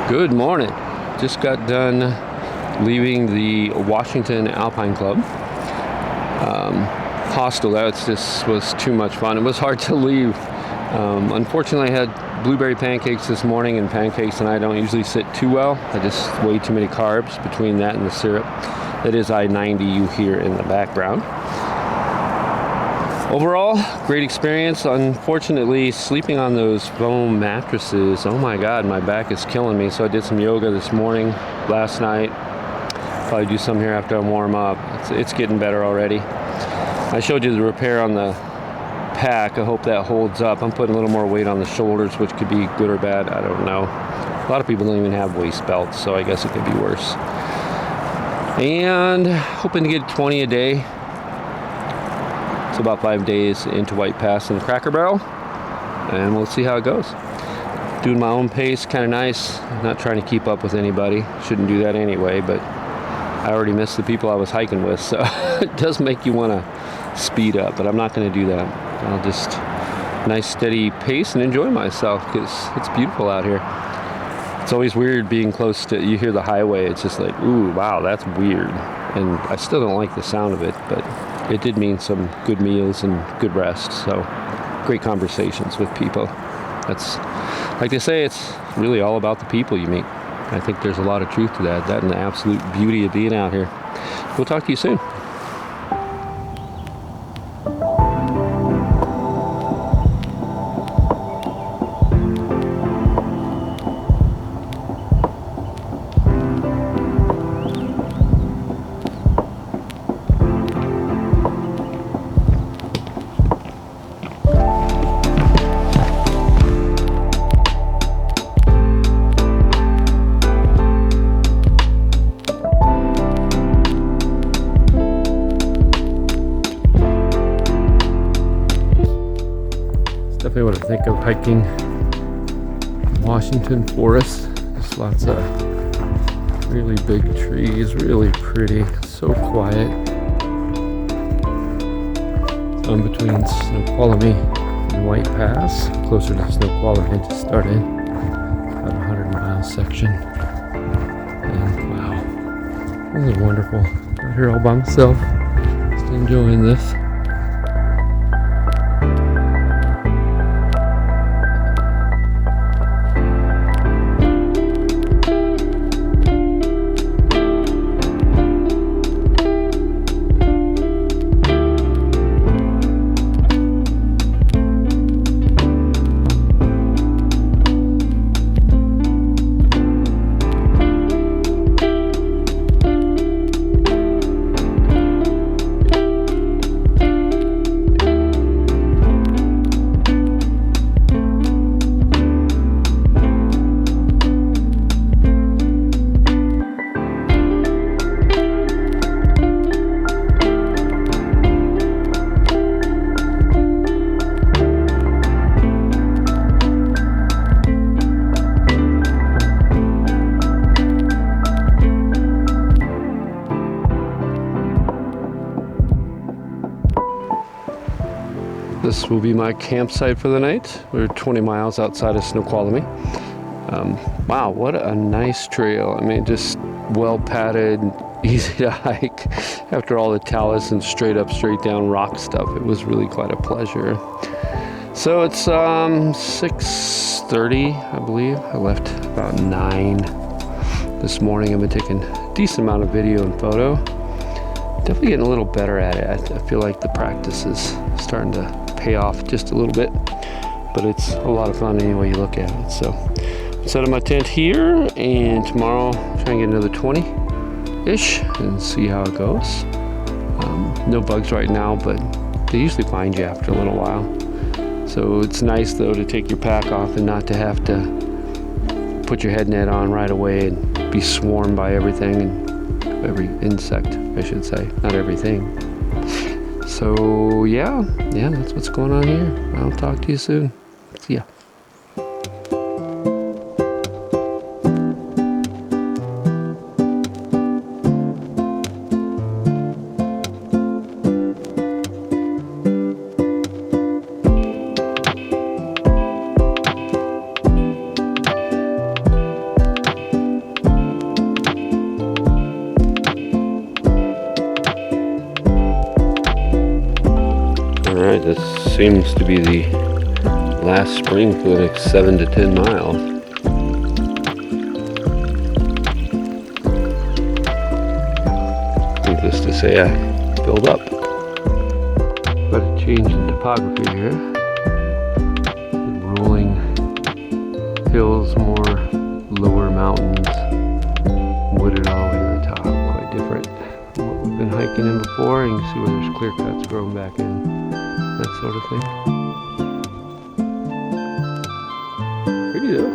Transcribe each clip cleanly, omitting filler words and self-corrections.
Good morning. Just got done leaving the Washington Alpine Club. Hostel, that just was too much fun. It was hard to leave. Unfortunately, I had blueberry pancakes this morning, and pancakes and I don't usually sit too well. I just way too many carbs between that and the syrup. That is I-90 you hear in the background. Overall, great experience. Unfortunately, sleeping on those foam mattresses, oh my God, my back is killing me. So I did some yoga this morning, last night. Probably do some here after I warm up. It's getting better already. I showed you the repair on the pack. I hope that holds up. I'm putting a little more weight on the shoulders, which could be good or bad. I don't know. A lot of people don't even have waist belts, so I guess it could be worse. And hoping to get 20 a day. It's about 5 days into White Pass and Cracker Barrel, and we'll see how it goes. Doing my own pace, kind of nice. Not trying to keep up with anybody. Shouldn't do that anyway, but I already missed the people I was hiking with, so it does make you want to speed up, but I'm not going to do that. I'll just nice steady pace and enjoy myself because it's beautiful out here. It's always weird being close to, you hear the highway, it's just like, ooh, wow, that's weird. And I still don't like the sound of it, but it did mean some good meals and good rest. So great conversations with people. That's, like they say, it's really all about the people you meet. I think there's a lot of truth to that. That and the absolute beauty of being out here. We'll talk to you soon. Definitely what I think of hiking Washington forest. There's lots of really big trees, really pretty, so quiet. So I'm between Snoqualmie and White Pass, closer to Snoqualmie to start in, about a 100-mile section. And wow, this is wonderful. Out here all by myself, just enjoying this. This will be my campsite for the night. We're 20 miles outside of Snoqualmie. Wow, what a nice trail. I mean, just well padded, easy to hike. After all the talus and straight up, straight down rock stuff, it was really quite a pleasure. So it's 6:30, I believe. I left about 9 this morning. I've been taking a decent amount of video and photo. Definitely getting a little better at it. I feel like the practice is starting to pay off just a little bit, but it's a lot of fun any way you look at it. So I'm setting my tent here, and tomorrow try and get another 20-ish and see how it goes. No bugs right now, but they usually find you after a little while. So it's nice though to take your pack off and not to have to put your head net on right away and be swarmed by everything, and every insect, I should say, not everything. So yeah, that's what's going on here. I'll talk to you soon. See ya. seems to be the last spring for the next 7 to 10 miles. Needless to say, I filled up. Got a change in topography here. Rolling hills, more lower mountains, wooded all the way to the top. Quite different from what we've been hiking in before. You can see where there's clear cuts growing back in, that sort of thing. Pretty though.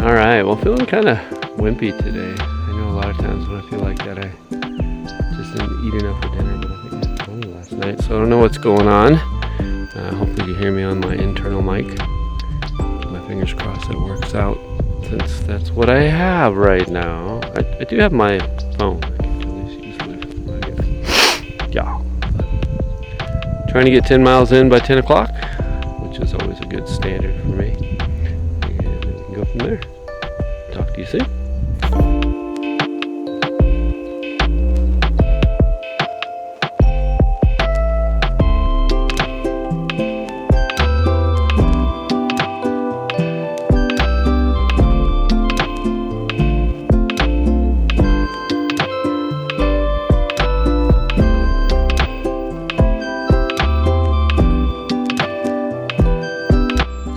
Alright, well, feeling kind of wimpy today. I know a lot of times when I feel like that, I just didn't eat enough for dinner, but I think I had plenty last night, so I don't know what's going on. Hopefully you hear me on my internal mic. Keep my fingers crossed that it works out, since that's what I have right now. I do have my phone. I can at least use my phone, I guess. Yeah. Trying to get 10 miles in by 10 o'clock, which is always a good standard for me. And we can go from there. Talk to you soon.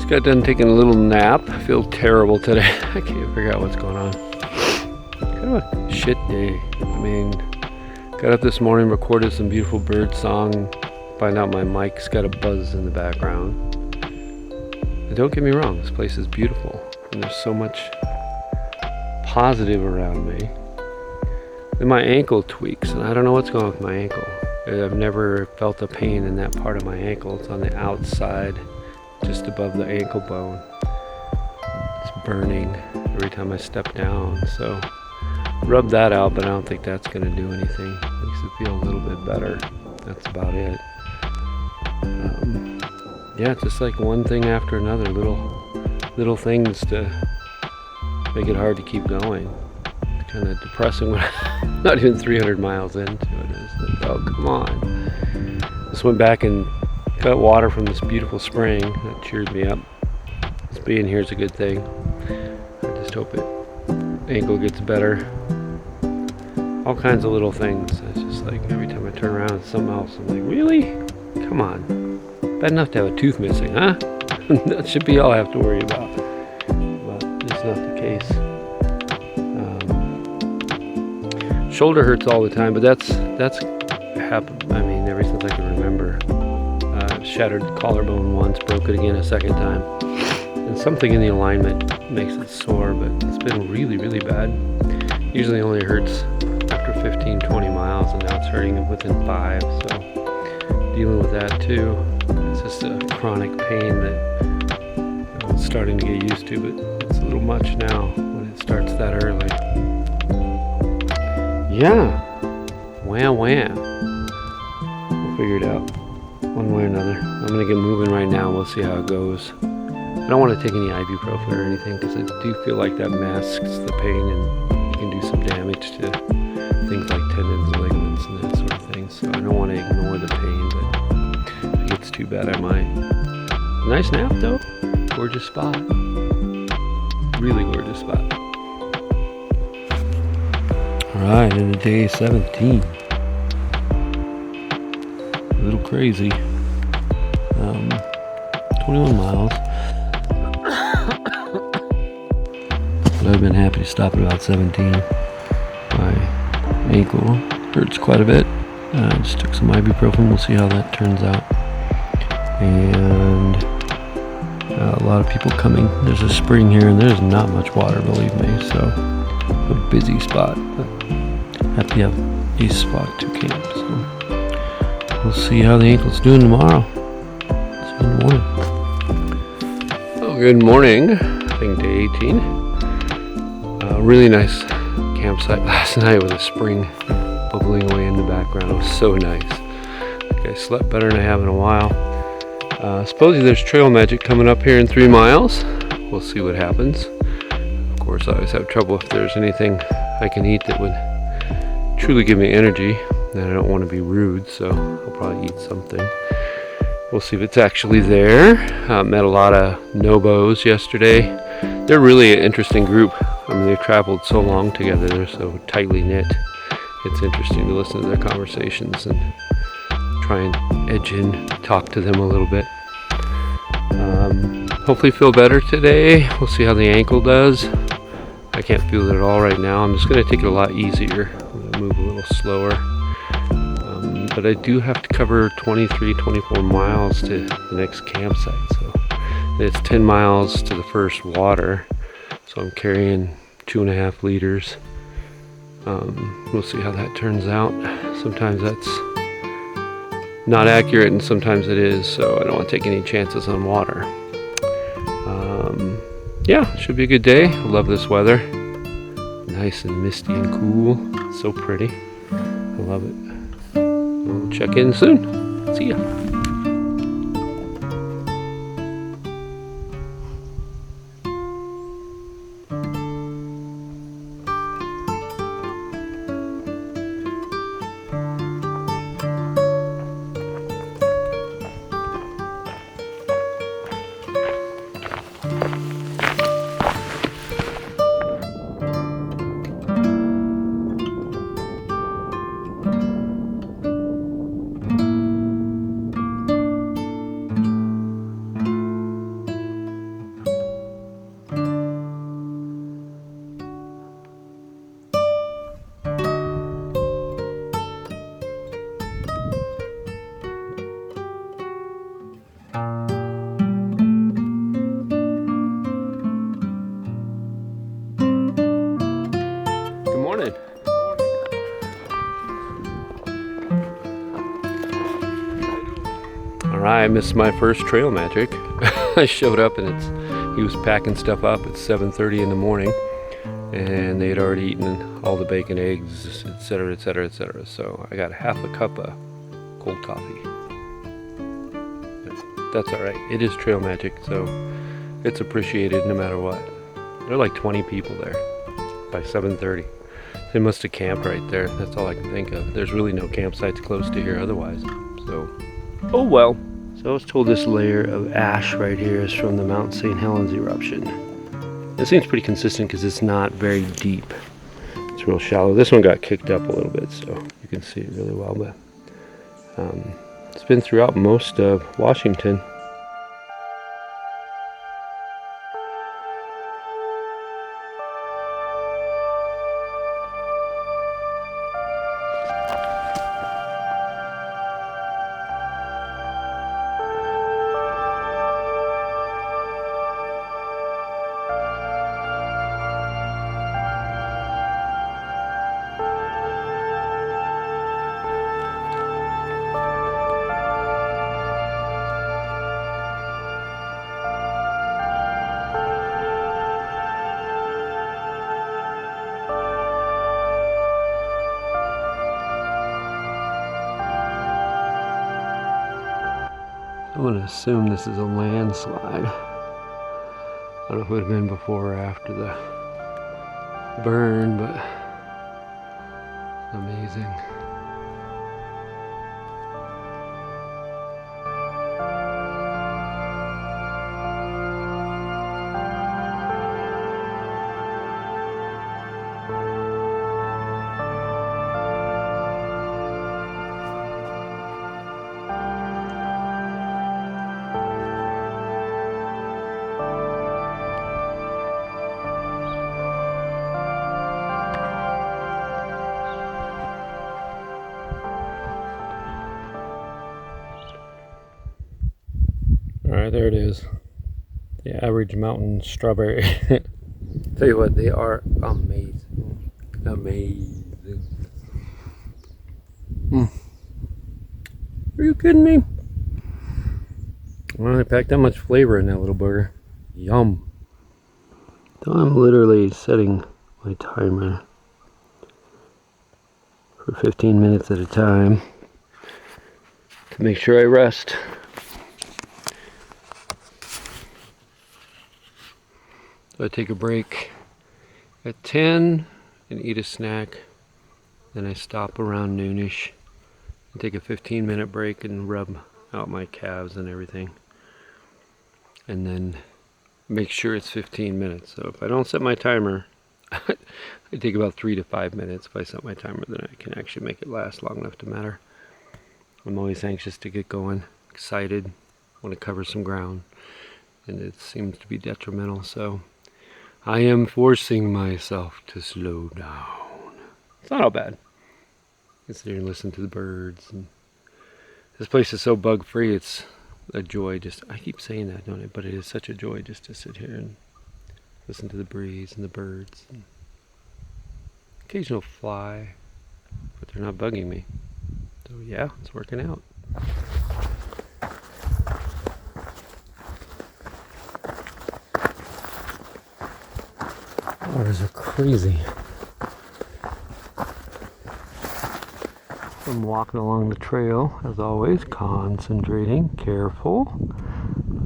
Got done taking a little nap. I feel terrible today. I can't figure out what's going on. Kind of a shit day. I mean, got up this morning, recorded some beautiful bird song. Find out my mic's got a buzz in the background. And don't get me wrong, this place is beautiful. And there's so much positive around me. And my ankle tweaks, and I don't know what's going on with my ankle. I've never felt a pain in that part of my ankle. It's on the outside, just above the ankle bone. It's burning every time I step down, so rub that out, but I don't think that's going to do anything. Makes it feel a little bit better. That's about it. Yeah, just like one thing after another, little things to make it hard to keep going. It's kind of depressing when I'm not even 300 miles into it. It's like, oh, come on. Just went back and got water from this beautiful spring. That cheered me up. Just being here is a good thing. I just hope ankle gets better. All kinds of little things. It's just like every time I turn around it's something else. I'm like, really? Come on. Bad enough to have a tooth missing, huh? That should be all I have to worry about. But it's not the case. Shoulder hurts all the time, but that's happened. I mean, ever since I can remember. Shattered the collarbone once, broke it again a second time, and something in the alignment makes it sore, but it's been really, really bad. Usually only hurts after 15-20 miles, and now it's hurting within 5, so dealing with that too. It's just a chronic pain that I'm starting to get used to, but it's a little much now when it starts that early. Yeah, wham. We'll figure it out. One way or another. I'm going to get moving right now. We'll see how it goes. I don't want to take any ibuprofen or anything because I do feel like that masks the pain and you can do some damage to things like tendons and ligaments and that sort of thing. So I don't want to ignore the pain, but if it gets too bad, I might. Nice nap though. Gorgeous spot. Really gorgeous spot. Alright, into day 17. A little crazy. 21 miles. But I've been happy to stop at about 17. My ankle hurts quite a bit. I just took some ibuprofen. We'll see how that turns out. And a lot of people coming. There's a spring here and there's not much water, believe me. So a busy spot. But happy to have a spot to camp. So we'll see how the ankle's doing tomorrow. See you in the morning. Oh, good morning. I think day 18. Really nice campsite last night with a spring bubbling away in the background. It was so nice. I think I slept better than I have in a while. Supposedly there's trail magic coming up here in 3 miles. We'll see what happens. Of course, I always have trouble if there's anything I can eat that would truly give me energy. and I don't want to be rude, so I'll probably eat something. We'll see if it's actually there. Met a lot of Nobos yesterday. They're really an interesting group. I mean, they've traveled so long together. They're so tightly knit. It's interesting to listen to their conversations and try and edge in, talk to them a little bit. Hopefully feel better today. We'll see how the ankle does. I can't feel it at all right now. I'm just going to take it a lot easier. I'm going to move a little slower. But I do have to cover 23, 24 miles to the next campsite. So it's 10 miles to the first water. So I'm carrying 2.5 liters. We'll see how that turns out. Sometimes that's not accurate and sometimes it is, so I don't want to take any chances on water. Yeah, should be a good day. I love this weather. Nice and misty and cool. It's so pretty. I love it. We'll check in soon. See ya. Morning. Alright, I missed my first trail magic. I showed up and he was packing stuff up at 7:30 in the morning, and they had already eaten all the bacon, eggs, etc., etc., etc. So I got half a cup of cold coffee. That's alright. It is trail magic, so it's appreciated no matter what. There are like 20 people there by 7:30. They must have camped right there. That's all I can think of. There's really no campsites close to here otherwise. So, oh well. So I was told this layer of ash right here is from the Mount St. Helens eruption. It seems pretty consistent because it's not very deep. It's real shallow. This one got kicked up a little bit, so you can see it really well. But it's been throughout most of Washington. I'm going to assume this is a landslide. I don't know if it would have been before or after the burn, but amazing. Alright, there it is. The average mountain strawberry. Tell you what, they are amazing. Amazing. Are you kidding me? Well, I packed that much flavor in that little burger. Yum. So I'm literally setting my timer for 15 minutes at a time to make sure I rest. So I take a break at 10 and eat a snack. Then I stop around noonish take a 15-minute break and rub out my calves and everything, and then make sure it's 15 minutes. So if I don't set my timer, I take about 3 to 5 minutes. If I set my timer, then I can actually make it last long enough to matter. I'm always anxious to get going, excited, want to cover some ground, and it seems to be detrimental, so I am forcing myself to slow down. It's not all bad. Sit there and listen to the birds. And this place is so bug-free, it's a joy. I keep saying that, don't I? But it is such a joy just to sit here and listen to the breeze and the birds. And occasional fly, but they're not bugging me. So yeah, it's working out. Waters are crazy. I'm walking along the trail, as always, concentrating, careful.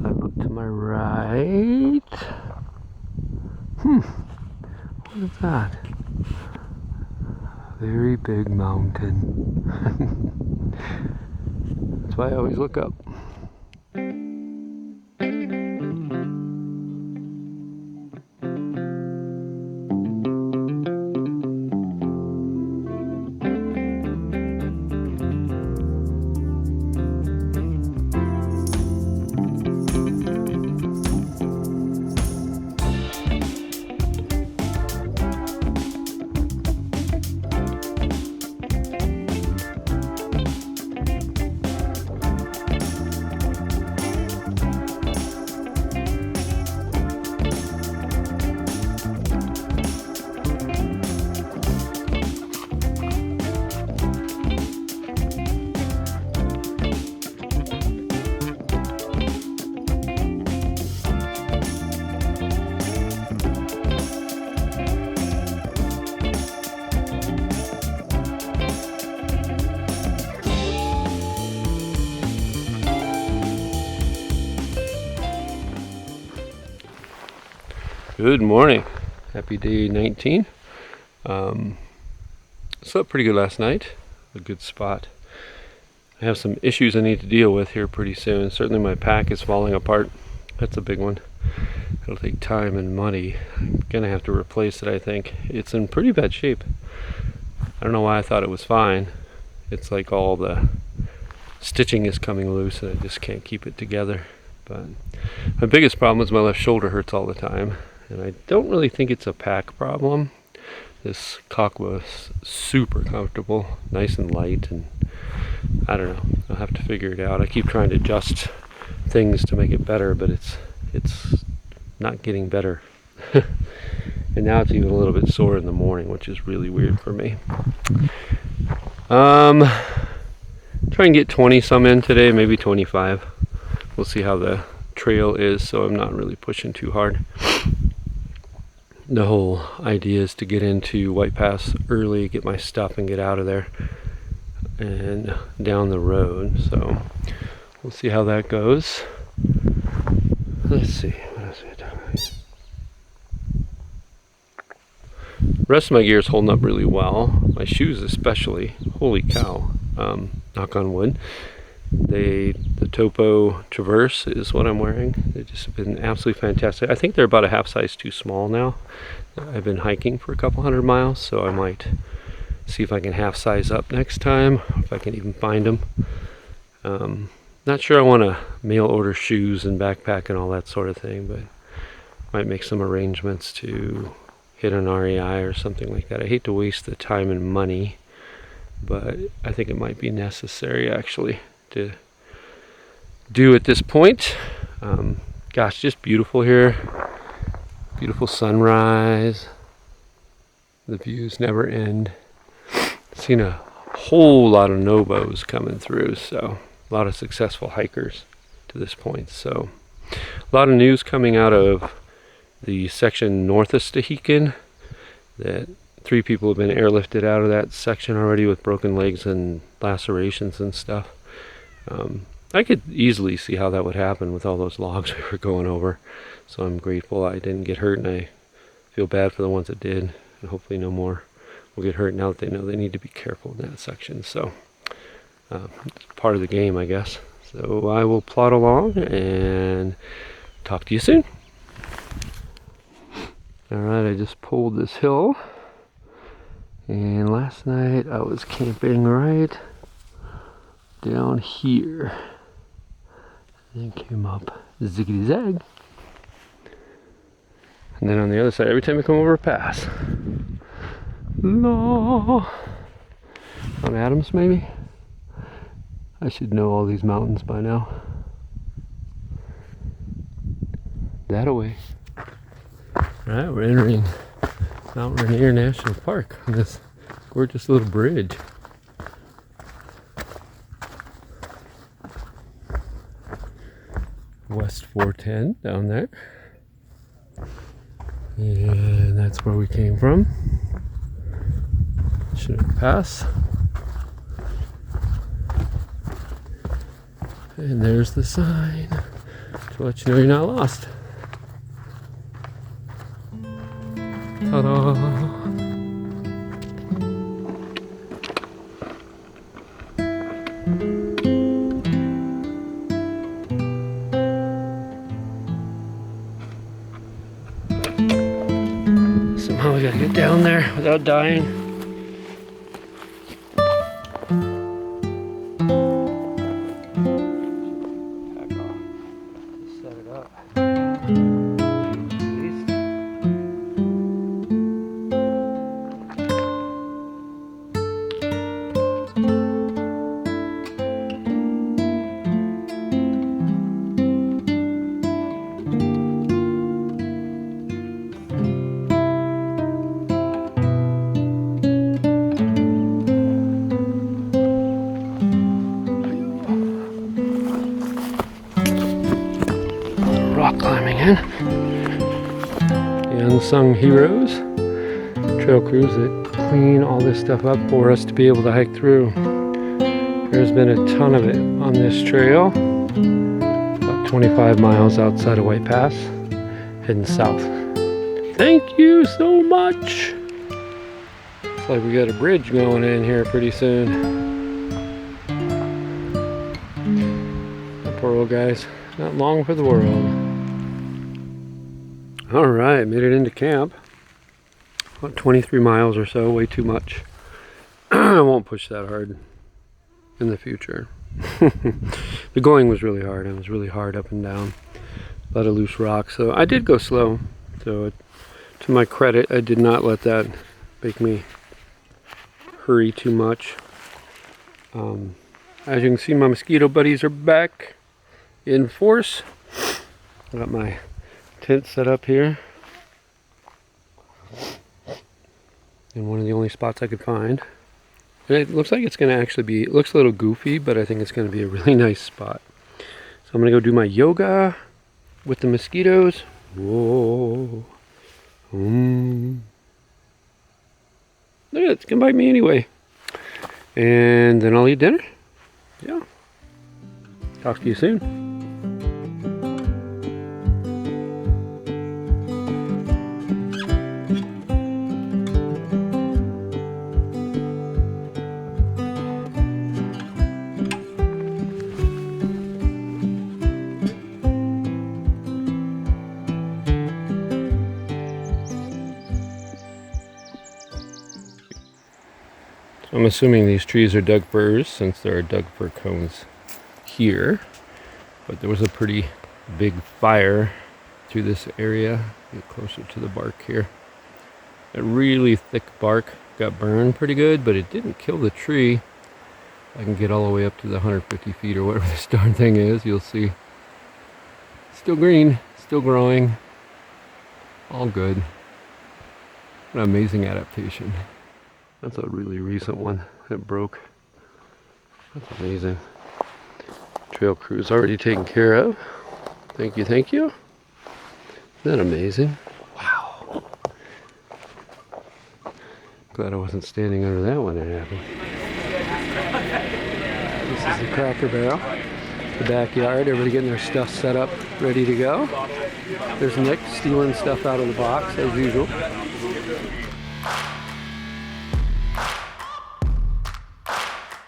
I look to my right. What is that? Very big mountain. That's why I always look up. Good morning. Happy day 19. Slept pretty good last night. A good spot. I have some issues I need to deal with here pretty soon. Certainly my pack is falling apart. That's a big one. It'll take time and money. I'm gonna have to replace it, I think. It's in pretty bad shape. I don't know why I thought it was fine. It's like all the stitching is coming loose and I just can't keep it together. But my biggest problem is my left shoulder hurts all the time. And I don't really think it's a pack problem. This caulk was super comfortable, nice and light, and I don't know. I'll have to figure it out. I keep trying to adjust things to make it better, but it's not getting better. And now it's even a little bit sore in the morning, which is really weird for me. Try and get 20 some in today, maybe 25. We'll see how the trail is, so I'm not really pushing too hard. The whole idea is to get into White Pass early, get my stuff and get out of there and down the road. So we'll see how that goes. Let's see. What else we got? The rest of my gear is holding up really well. My shoes especially. Holy cow. Knock on wood. The Topo Traverse is what I'm wearing. They've just been absolutely fantastic. I think they're about a half size too small now. I've been hiking for a couple 100 miles, so I might see if I can half size up next time, if I can even find them. Not sure I want to mail order shoes and backpack and all that sort of thing, but might make some arrangements to hit an REI or something like that. I hate to waste the time and money, but I think it might be necessary actually to do at this point. Gosh, just beautiful here. Beautiful sunrise. The views never end. Seen a whole lot of Nobos coming through, so a lot of successful hikers to this point. So a lot of news coming out of the section north of Stehekin, that 3 people have been airlifted out of that section already with broken legs and lacerations and stuff. I could easily see how that would happen with all those logs we were going over. So I'm grateful I didn't get hurt, and I feel bad for the ones that did. And hopefully no more will get hurt now that they know they need to be careful in that section. So It's part of the game, I guess. So I will plod along and talk to you soon. Alright, I just pulled this hill, and last night I was camping right down here, and then came up ziggity zag, and then on the other side every time I come over a pass. No, on Adams maybe? I should know all these mountains by now. That away. Alright, we're entering Mount Rainier National Park on this gorgeous little bridge. West 410 down there. And that's where we came from. Chinook Pass. And there's the sign to let you know you're not lost. Ta-da! Somehow we gotta get down there without dying. Rock climbing in. The unsung heroes, trail crews that clean all this stuff up for us to be able to hike through. There's been a ton of it on this trail, about 25 miles outside of White Pass, heading south. Thank you so much. Looks like we got a bridge going in here pretty soon. That poor old guy's not long for the world. Alright, made it into camp. About 23 miles or so, way too much. I won't push that hard in the future. The going was really hard. It was really hard up and down. A lot of loose rocks. So I did go slow. So to my credit, I did not let that make me hurry too much. As you can see, my mosquito buddies are back in force. I got my tent set up here in one of the only spots I could find. And it looks like it's going to actually be, it looks a little goofy, but I think it's going to be a really nice spot. So I'm going to go do my yoga with the mosquitoes. Whoa. Look at it, it's going to bite me anyway. And then I'll eat dinner. Yeah. Talk to you soon. I'm assuming these trees are Doug firs since there are Doug fir cones here, but there was a pretty big fire through this area. Get closer to the bark here. A really thick bark got burned pretty good, but it didn't kill the tree. I can get all the way up to the 150 feet or whatever this darn thing is. You'll see. Still green, still growing. All good. What an amazing adaptation. That's a really recent one that broke. That's amazing. Trail crew's already taken care of. Thank you, thank you. Isn't that amazing? Wow. Glad I wasn't standing under that when it happened. This is the Cracker Barrel. The backyard, everybody getting their stuff set up, ready to go. There's Nick stealing stuff out of the box as usual.